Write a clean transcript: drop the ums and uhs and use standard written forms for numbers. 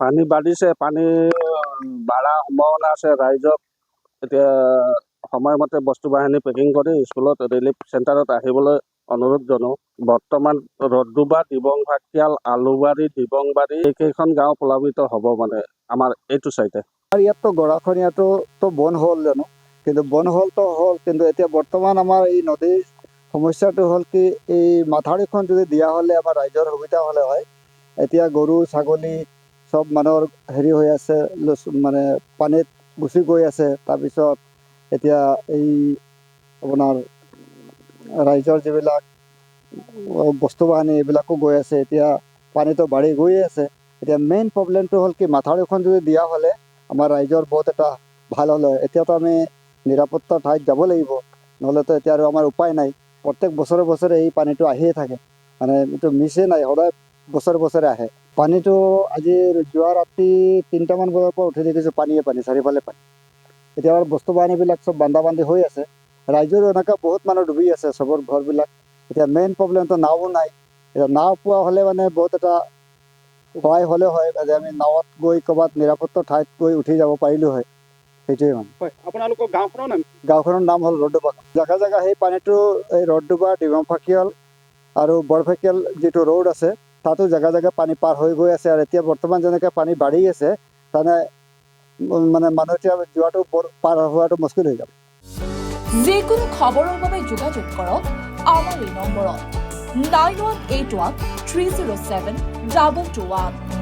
পানী বাঢ়িছে, পানী বাঢ়াৰ সম্ভাৱনা আছে। ৰাইজক এতিয়া সময়মতে বস্তু বাহিনী পেকিং কৰি স্কুলত ৰিলিফ চেণ্টাৰত আহিবলৈ অনুৰোধ জনাওঁ। বৰ্তমান ৰড্ডুবা, দিবং ফাকিয়াল, আলুবাৰী, দিবংবাৰী এইকেইখন গাঁও প্লাবিত হ'ব মানে আমাৰ এইটো চাইডে। আমাৰ ইয়াততো গৰাখহনীয়াটো বন্ধ হ'ল জানো, কিন্তু বন্ধ হ'লতো হ'ল, কিন্তু এতিয়া বৰ্তমান আমাৰ এই নদীৰ সমস্যাটো হ'ল কি, এই মাথাউৰিখন যদি দিয়া হ'লে আমাৰ ৰাইজৰ সুবিধা হ'লে হয়। এতিয়া গৰু ছাগলী চব মানুহৰ হেৰি হৈ আছে, মানে পানীত গুচি গৈ আছে। তাৰপিছত এতিয়া এই আপোনাৰ ৰাইজৰ যিবিলাক বস্তু বাহিনী এইবিলাকো গৈ আছে, এতিয়া পানীটো বাঢ়ি গৈয়ে আছে। এতিয়া মেইন প্ৰব্লেমটো হ'ল কি, মাথাউৰিখন যদি দিয়া হ'লে আমাৰ ৰাইজৰ বহুত এটা ভাল হ'ল হয়। এতিয়াতো আমি নিৰাপত্তা ঠাইত যাব লাগিব, নহ'লেতো এতিয়া আৰু আমাৰ উপায় নাই। প্ৰত্যেক বছৰে বছৰে এই পানীটো আহিয়ে থাকে, মানে এইটো মিছেই নাই, সদায় বছৰে বছৰে আহে পানীটো। আজি যোৱা ৰাতি 3টামান বজাৰ পৰা উঠি দেখিছোঁ পানীয়ে পানী, চাৰিওফালে পানী। এতিয়া আৰু বস্তু বাহিনীবিলাক চব বান্ধা বান্ধি হৈ আছে। ৰাইজৰো এনেকুৱা বহুত মানুহ ডুবি আছে, চবৰ ঘৰবিলাক। এতিয়া মেইন প্ৰব্লেমটো নাও নাই। এতিয়া নাও পোৱা হ'লে মানে বহুত এটা সহায় হ'লে হয়, যে আমি নাৱত গৈ ক'ৰবাত নিৰাপত্তা ঠাইত গৈ উঠি যাব পাৰিলোঁ হয়। সেইটোৱে মানে। আপোনালোকৰ গাঁওখনৰ নাম? গাঁওখনৰ নাম হ'ল ৰড্ডুবা। জেগা জেগা সেই পানীটো এই ৰড্ডুবা, দিবং ফাকিয়াল আৰু বৰফাকিয়াল যিটো ৰোড আছে, তাতো জেগা জেগা পানী পাৰ হৈ গৈ আছে। আৰু এতিয়া বৰ্তমান যেনেকৈ পানী বাঢ়ি আছে, মানে মানুহ এতিয়া যোৱাটো পাৰ হোৱাটো মুস্কিল হৈ যাব। যিকোনো খবৰৰ বাবে যোগাযোগ কৰক আমাৰ এই নম্বৰত 9181 307 221।